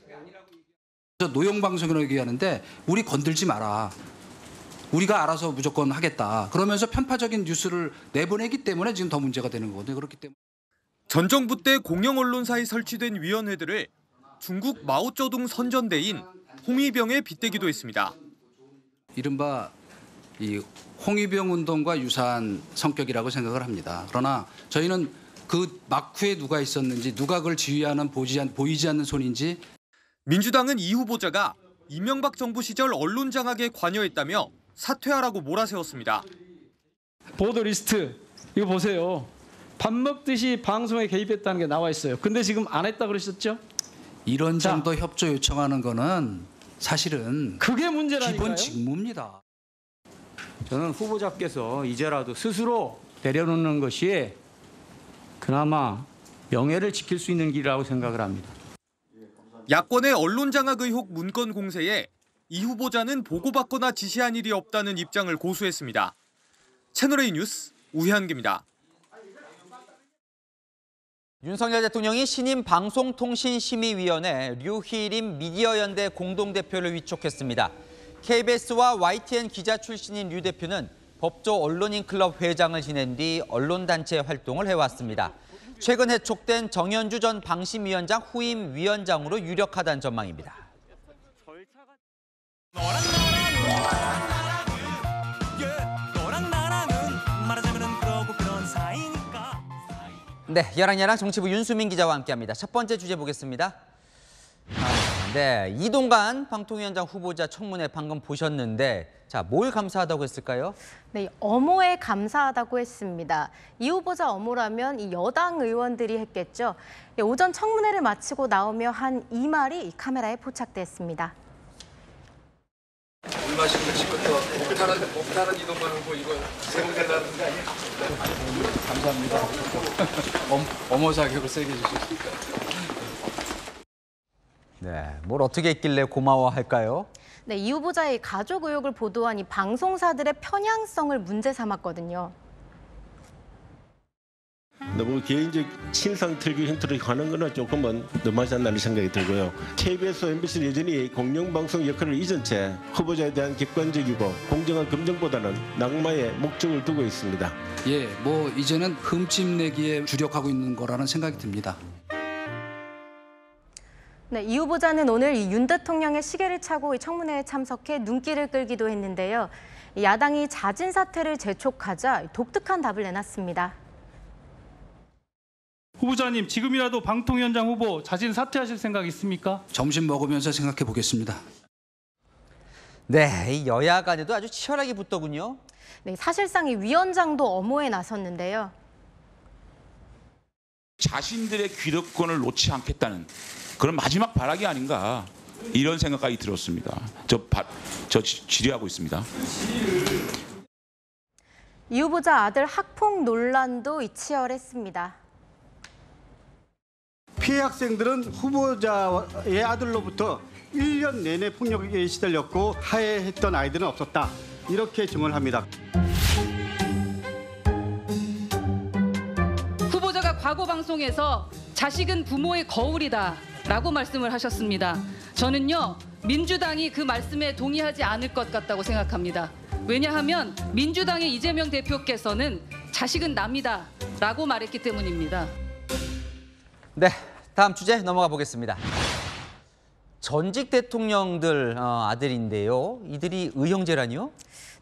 노영방송이라고 얘기하는데 우리 건들지 마라. 우리가 알아서 무조건 하겠다. 그러면서 편파적인 뉴스를 내보내기 때문에 지금 더 문제가 되는 거거든요. 그렇기 때문에 전 정부 때 공영 언론사에 설치된 위원회들을 중국 마오쩌둥 선전대인 홍위병에 빗대기도 했습니다. 이른바 이 홍위병 운동과 유사한 성격이라고 생각을 합니다. 그러나 저희는 그 막후에 누가 있었는지, 누가 그걸 지휘하는 보이지 않는 손인지. 민주당은 이 후보자가 이명박 정부 시절 언론 장악에 관여했다며 사퇴하라고 몰아세웠습니다. 보도 리스트 이거 보세요. 밥 먹듯이 방송에 개입했다는 게 나와 있어요. 근데 지금 안 했다 그러셨죠? 이런 정도 협조 요청하는 거는 사실은 그게 문제라니까요. 기본 직무입니다. 저는 후보자께서 이제라도 스스로 내려놓는 것이 그나마 명예를 지킬 수 있는 길이라고 생각을 합니다. 야권의 언론 장악 의혹 문건 공세에 이 후보자는 보고받거나 지시한 일이 없다는 입장을 고수했습니다. 채널A 뉴스 우현기입니다. 윤석열 대통령이 신임 방송통신심의위원회 류희림 미디어연대 공동대표를 위촉했습니다. KBS와 YTN 기자 출신인 류 대표는 법조 언론인클럽 회장을 지낸 뒤 언론단체 활동을 해왔습니다. 최근 해촉된 정현주 전 방심위원장 후임 위원장으로 유력하다는 전망입니다. 네, 여랑야랑 정치부 윤수민 기자와 함께합니다. 첫 번째 주제 보겠습니다. 네, 이동관 방통위원장 후보자 청문회 방금 보셨는데 자, 뭘 감사하다고 했을까요? 네, 엄호에 감사하다고 했습니다. 이 후보자 엄호라면 이 여당 의원들이 했겠죠. 오전 청문회를 마치고 나오며 한 이 말이 카메라에 포착됐습니다. 물 마시는 거 지금부터 옥타는 이동관 후보 이거 세무대라는 거 아니에요? 감사합니다. 엄호 자격을 세게 주셨으니까. 네, 뭘 어떻게 했길래 고마워할까요? 네, 이 후보자의 가족 의혹을 보도한 이 방송사들의 편향성을 문제 삼았거든요. 너무 개인적 신상 틀기 형태로 하는 거는 조금은 너무하지 않나 생각이 들고요. KBS, MBC는 여전히 공영방송 역할을 잊은 채 후보자에 대한 객관적이고 공정한 검증보다는 낙마의 목적을 두고 있습니다. 예, 뭐 이제는 흠집 내기에 주력하고 있는 거라는 생각이 듭니다. 네, 이 후보자는 오늘 윤 대통령의 시계를 차고 청문회에 참석해 눈길을 끌기도 했는데요. 야당이 자진 사퇴를 재촉하자 독특한 답을 내놨습니다. 후보자님, 지금이라도 방통위원장 후보 자진 사퇴하실 생각 있습니까? 점심 먹으면서 생각해 보겠습니다. 네, 이 여야 간에도 아주 치열하게 붙더군요. 네, 사실상 이 위원장도 엄호에 나섰는데요. 자신들의 귀력권을 놓지 않겠다는 그런 마지막 발악이 아닌가 이런 생각까지 들었습니다. 저 질의하고 있습니다. 이 후보자 아들 학폭 논란도 치열했습니다. 피해 학생들은 후보자의 아들로부터 1년 내내 폭력에 시달렸고 하해했던 아이들은 없었다. 이렇게 증언을 합니다. 후보자가 과거 방송에서 자식은 부모의 거울이다 라고 말씀을 하셨습니다. 저는요, 민주당이 그 말씀에 동의하지 않을 것 같다고 생각합니다. 왜냐하면 민주당의 이재명 대표께서는 자식은 납니다 라고 말했기 때문입니다. 네, 다음 주제 넘어가 보겠습니다. 전직 대통령들 아들인데요. 이들이 의형제라니요?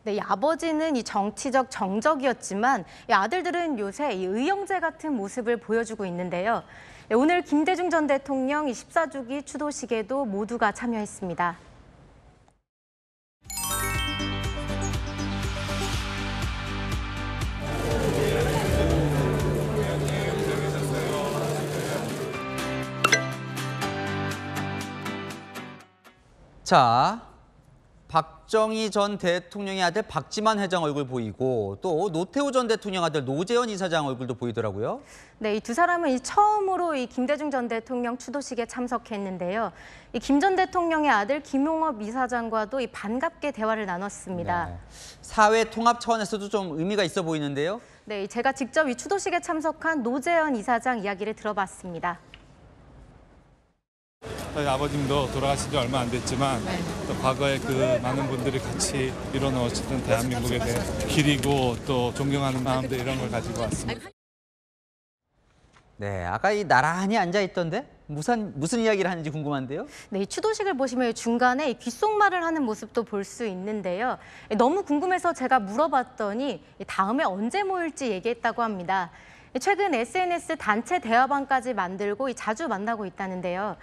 네, 이 아버지는 이 정치적 정적이었지만 이 아들들은 요새 이 의형제 같은 모습을 보여주고 있는데요. 네, 오늘 김대중 전 대통령 14주기 추도식에도 모두가 참여했습니다. 자, 박정희 전 대통령의 아들 박지만 회장 얼굴 보이고 또 노태우 전 대통령 아들 노재현 이사장 얼굴도 보이더라고요. 네, 이 두 사람은 처음으로 이 김대중 전 대통령 추도식에 참석했는데요. 이 김 전 대통령의 아들 김용업 이사장과도 이 반갑게 대화를 나눴습니다. 네. 사회 통합 차원에서도 좀 의미가 있어 보이는데요. 네, 제가 직접 이 추도식에 참석한 노재현 이사장 이야기를 들어봤습니다. 아버님도 돌아가신 지 얼마 안 됐지만 또 과거에 그 많은 분들이 같이 이뤄놓으셨던 대한민국에 대해 기리고 또 존경하는 마음들 이런 걸 가지고 왔습니다. 네, 아까 이 나란히 앉아 있던데 무슨 이야기를 하는지 궁금한데요. 네, 이 추도식을 보시면 중간에 귓속말을 하는 모습도 볼 수 있는데요. 너무 궁금해서 제가 물어봤더니 다음에 언제 모일지 얘기했다고 합니다. 최근 SNS 단체 대화방까지 만들고 자주 만나고 있다는데요.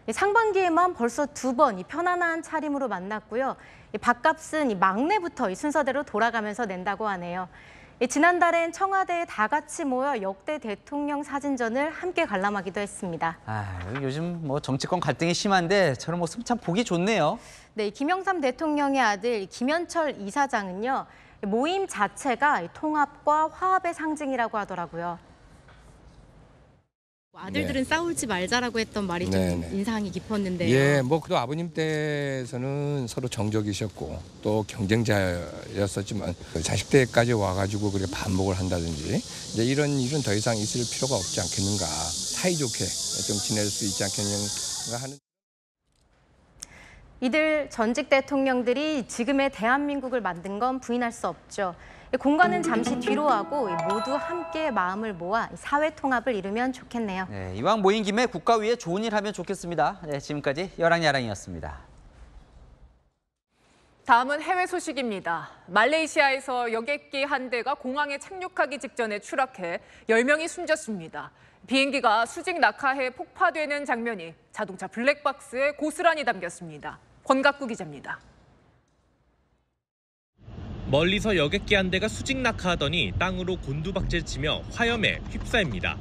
상반기에만 벌써 2번 편안한 차림으로 만났고요. 밥값은 막내부터 순서대로 돌아가면서 낸다고 하네요. 지난달엔 청와대에 다 같이 모여 역대 대통령 사진전을 함께 관람하기도 했습니다. 요즘 뭐 정치권 갈등이 심한데 저런 모습 참 보기 좋네요. 네, 김영삼 대통령의 아들 김현철 이사장은요. 모임 자체가 통합과 화합의 상징이라고 하더라고요. 아들들은 싸우지 말자라고 했던 말이 좀 인상이 깊었는데요. 예, 뭐 그래도 아버님 때에서는 서로 정적이셨고 또 경쟁자였었지만 자식 때까지 와가지고 그렇게 반목을 한다든지 이제 이런 일은 더 이상 있을 필요가 없지 않겠는가, 사이좋게 좀 지낼 수 있지 않겠는가 하는. 이들 전직 대통령들이 지금의 대한민국을 만든 건 부인할 수 없죠. 공간은 잠시 뒤로 하고 모두 함께 마음을 모아 사회 통합을 이루면 좋겠네요. 네, 이왕 모인 김에 국가 위해 좋은 일 하면 좋겠습니다. 네, 지금까지 여랑야랑이었습니다. 다음은 해외 소식입니다. 말레이시아에서 여객기 한 대가 공항에 착륙하기 직전에 추락해 10명이 숨졌습니다. 비행기가 수직 낙하해 폭파되는 장면이 자동차 블랙박스에 고스란히 담겼습니다. 권갑구 기자입니다. 멀리서 여객기 한 대가 수직 낙하하더니 땅으로 곤두박질치며 화염에 휩싸입니다.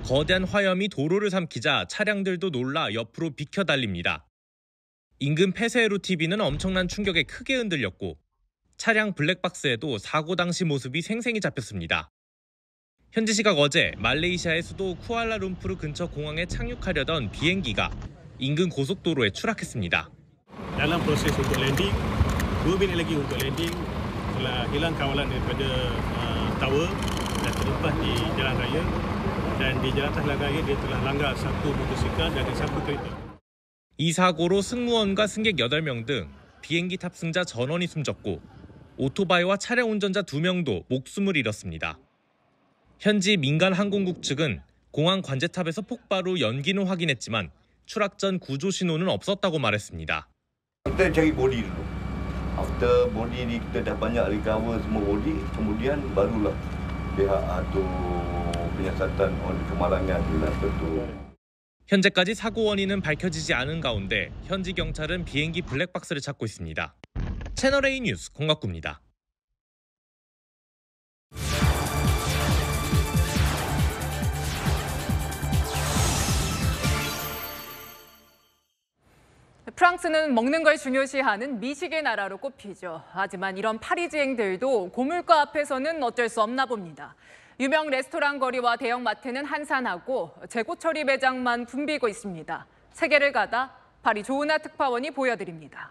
거대한 화염이 도로를 삼키자 차량들도 놀라 옆으로 비켜 달립니다. 인근 페세에루 TV는 엄청난 충격에 크게 흔들렸고 차량 블랙박스에도 사고 당시 모습이 생생히 잡혔습니다. 현지 시각 어제 말레이시아의 수도 쿠알라룸푸르 근처 공항에 착륙하려던 비행기가 인근 고속도로에 추락했습니다. Dalam proses untuk landing, 2 minit lagi untuk landing, telah hilang kawalan daripada tower dan terlepas di jalan raya, dan di jalan atas raya dia telah langgar satu motosikal dan satu kereta. 이 사고로 승무원과 승객 8명 등 비행기 탑승자 전원이 숨졌고 오토바이와 차량 운전자 2명도 목숨을 잃었습니다. 현지 민간 항공국 측은 공항 관제탑에서 폭발 후 연기는 확인했지만 추락 전 구조 신호는 없었다고 말했습니다. Kita cari body dulu. After body ni kita dah banyak recover semua body, kemudian barulah pihak atau penyiasatan kemalangan dilakukan. 현재까지 사고 원인은 밝혀지지 않은 가운데 현지 경찰은 비행기 블랙박스를 찾고 있습니다. 채널A 뉴스 권갑구입니다. 프랑스는 먹는 걸 중요시하는 미식의 나라로 꼽히죠. 하지만 이런 파리지앵들도 고물가 앞에서는 어쩔 수 없나 봅니다. 유명 레스토랑 거리와 대형 마트는 한산하고 재고 처리 매장만 붐비고 있습니다. 세계를 가다 파리 조은하 특파원이 보여드립니다.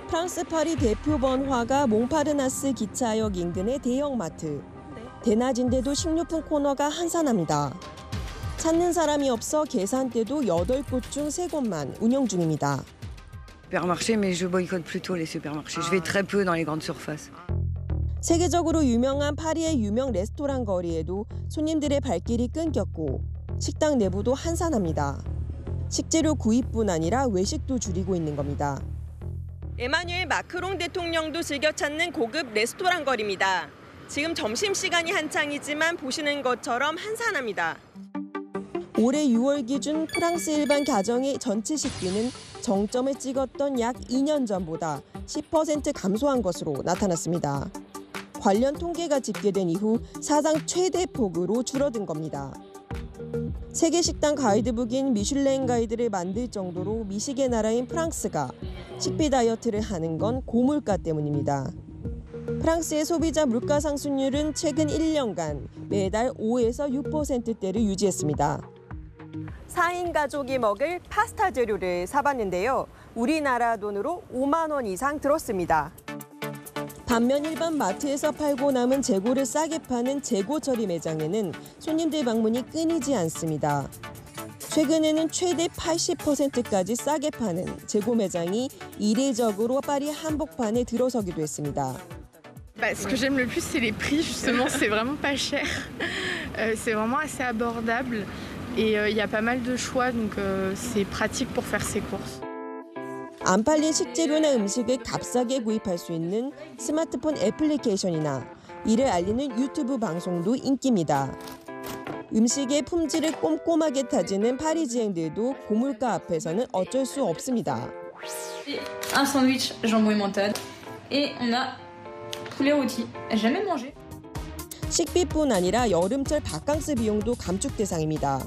프랑스 파리 대표 번화가 몽파르나스 기차역 인근의 대형마트. 대낮인데도 식료품 코너가 한산합니다. 찾는 사람이 없어 계산대도 8곳 중 3곳만 운영 중입니다. Supermarché, mais je boycotte plutôt les supermarchés. Je vais très peu dans les grandes surfaces. 세계적으로 유명한 파리의 유명 레스토랑 거리에도 손님들의 발길이 끊겼고 식당 내부도 한산합니다. 식재료 구입뿐 아니라 외식도 줄이고 있는 겁니다. 에마뉴엘 마크롱 대통령도 즐겨 찾는 고급 레스토랑 거리입니다. 지금 점심시간이 한창이지만 보시는 것처럼 한산합니다. 올해 6월 기준 프랑스 일반 가정의 전체 식비는 정점을 찍었던 약 2년 전보다 10% 감소한 것으로 나타났습니다. 관련 통계가 집계된 이후 사상 최대 폭으로 줄어든 겁니다. 세계 식당 가이드북인 미슐랭 가이드를 만들 정도로 미식의 나라인 프랑스가 식비 다이어트를 하는 건 고물가 때문입니다. 프랑스의 소비자 물가 상승률은 최근 1년간 매달 5에서 6%대를 유지했습니다. 4인 가족이 먹을 파스타 재료를 사봤는데요. 우리나라 돈으로 5만 원 이상 들었습니다. 반면 일반 마트에서 팔고 남은 재고를 싸게 파는 재고 처리 매장에는 손님들 방문이 끊이지 않습니다. 최근에는 최대 80%까지 싸게 파는 재고 매장이 이례적으로 파리 한복판에 들어서기도 했습니다. Ce que j'aime le plus, c'est les prix, justement, c'est vraiment pas cher. C'est vraiment assez abordable et il y a pas mal de choix, donc c'est pratique pour faire ses courses. 안 팔린 식재료나 음식을 값싸게 구입할 수 있는 스마트폰 애플리케이션이나 이를 알리는 유튜브 방송도 인기입니다. 음식의 품질을 꼼꼼하게 따지는 파리지앵들도 고물가 앞에서는 어쩔 수 없습니다. Un sandwich jambon et menton et on a poulet rôti. Jamais mangé. 식비뿐 아니라 여름철 바캉스 비용도 감축 대상입니다.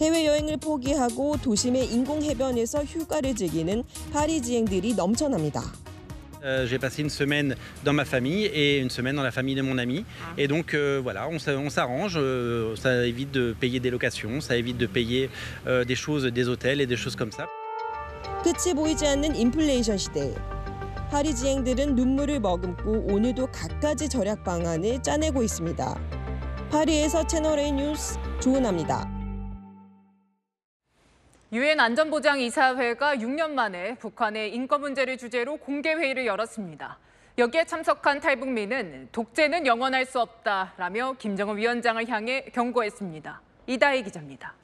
해외여행을 포기하고 도심의 인공해변에서 휴가를 즐기는 파리지앵들이 넘쳐납니다. J'ai passé une semaine dans ma famille et une semaine dans la famille de mon ami. Et donc voilà, on s'arrange, ça évite de payer des locations, ça évite de payer des choses, des hôtels et des choses comme ça. 끝이 보이지 않는 인플레이션 시대. 파리지앵들은 눈물을 머금고 오늘도 갖가지 절약 방안을 짜내고 있습니다. 파리에서 채널A 뉴스 조은하입니다. 유엔 안전보장이사회가 6년 만에 북한의 인권 문제를 주제로 공개회의를 열었습니다. 여기에 참석한 탈북민은 독재는 영원할 수 없다라며 김정은 위원장을 향해 경고했습니다. 이다혜 기자입니다.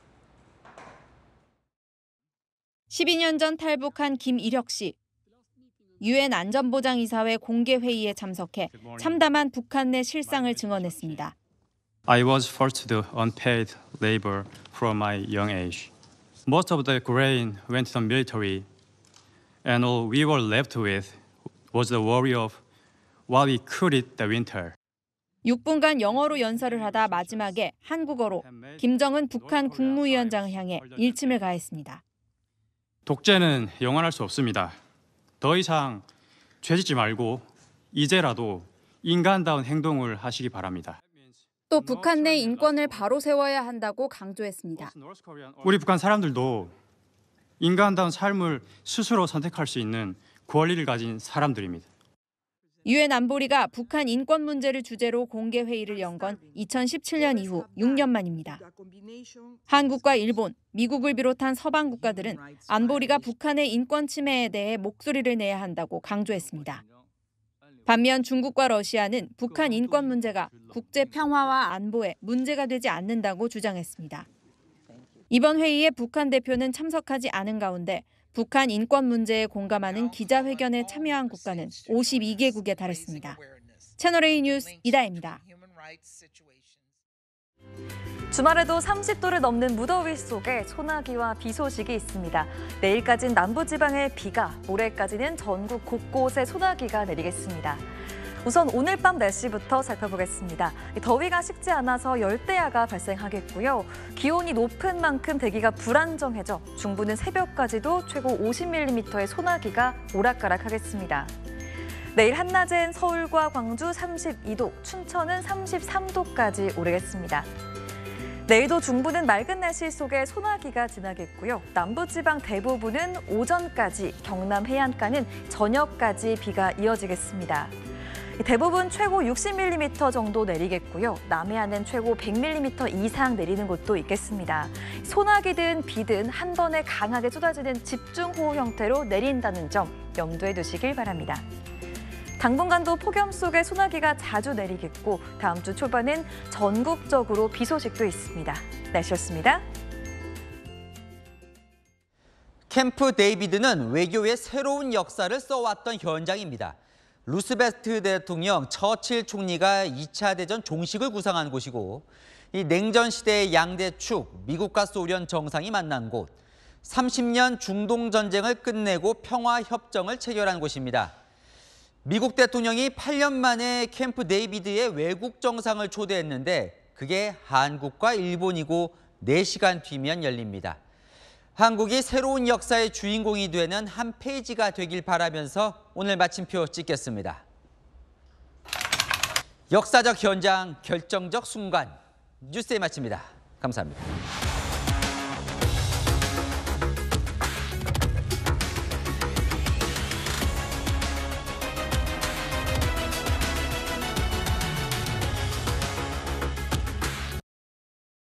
12년 전 탈북한 김이력 씨. 유엔 안전보장이사회 공개회의에 참석해 참담한 북한 내 실상을 증언했습니다. I was forced to do unpaid labor from my young age. Most of the grain went to the military, and all we were left with was the worry of what we could eat the winter. 6분간 영어로 연설을 하다 마지막에 한국어로 김정은 북한 국무위원장을 향해 일침을 가했습니다. 독재는 영원할 수 없습니다. 더 이상 죄짓지 말고 이제라도 인간다운 행동을 하시기 바랍니다. 또 북한 내 인권을 바로 세워야 한다고 강조했습니다. 우리 북한 사람들도 인간다운 삶을 스스로 선택할 수 있는 권리를 가진 사람들입니다. 유엔 안보리가 북한 인권 문제를 주제로 공개 회의를 연 건 2017년 이후 6년 만입니다. 한국과 일본, 미국을 비롯한 서방 국가들은 안보리가 북한의 인권 침해에 대해 목소리를 내야 한다고 강조했습니다. 반면 중국과 러시아는 북한 인권 문제가 국제 평화와 안보에 문제가 되지 않는다고 주장했습니다. 이번 회의에 북한 대표는 참석하지 않은 가운데 북한 인권 문제에 공감하는 기자회견에 참여한 국가는 52개국에 달했습니다. 채널A 뉴스 이다혜입니다. 주말에도 30도를 넘는 무더위 속에 소나기와 비 소식이 있습니다. 내일까지는 남부지방에 비가, 모레까지는 전국 곳곳에 소나기가 내리겠습니다. 우선 오늘 밤 날씨부터 살펴보겠습니다. 더위가 식지 않아서 열대야가 발생하겠고요. 기온이 높은 만큼 대기가 불안정해져 중부는 새벽까지도 최고 50mm의 소나기가 오락가락하겠습니다. 내일 한낮엔 서울과 광주 32도, 춘천은 33도까지 오르겠습니다. 내일도 중부는 맑은 날씨 속에 소나기가 지나겠고요. 남부지방 대부분은 오전까지, 경남 해안가는 저녁까지 비가 이어지겠습니다. 대부분 최고 60mm 정도 내리겠고요. 남해안은 최고 100mm 이상 내리는 곳도 있겠습니다. 소나기든 비든 한 번에 강하게 쏟아지는 집중호우 형태로 내린다는 점 염두에 두시길 바랍니다. 당분간도 폭염 속에 소나기가 자주 내리겠고 다음 주 초반은 전국적으로 비 소식도 있습니다. 날씨였습니다. 캠프 데이비드는 외교의 새로운 역사를 써왔던 현장입니다. 루스벨트 대통령, 처칠 총리가 2차 대전 종식을 구상한 곳이고 이 냉전 시대의 양대 축, 미국과 소련 정상이 만난 곳, 30년 중동 전쟁을 끝내고 평화 협정을 체결한 곳입니다. 미국 대통령이 8년 만에 캠프 데이비드의 외국 정상을 초대했는데 그게 한국과 일본이고 4시간 뒤면 열립니다. 한국이 새로운 역사의 주인공이 되는 한 페이지가 되길 바라면서 오늘 마침표 찍겠습니다. 역사적 현장, 결정적 순간, 뉴스에 마칩니다. 감사합니다.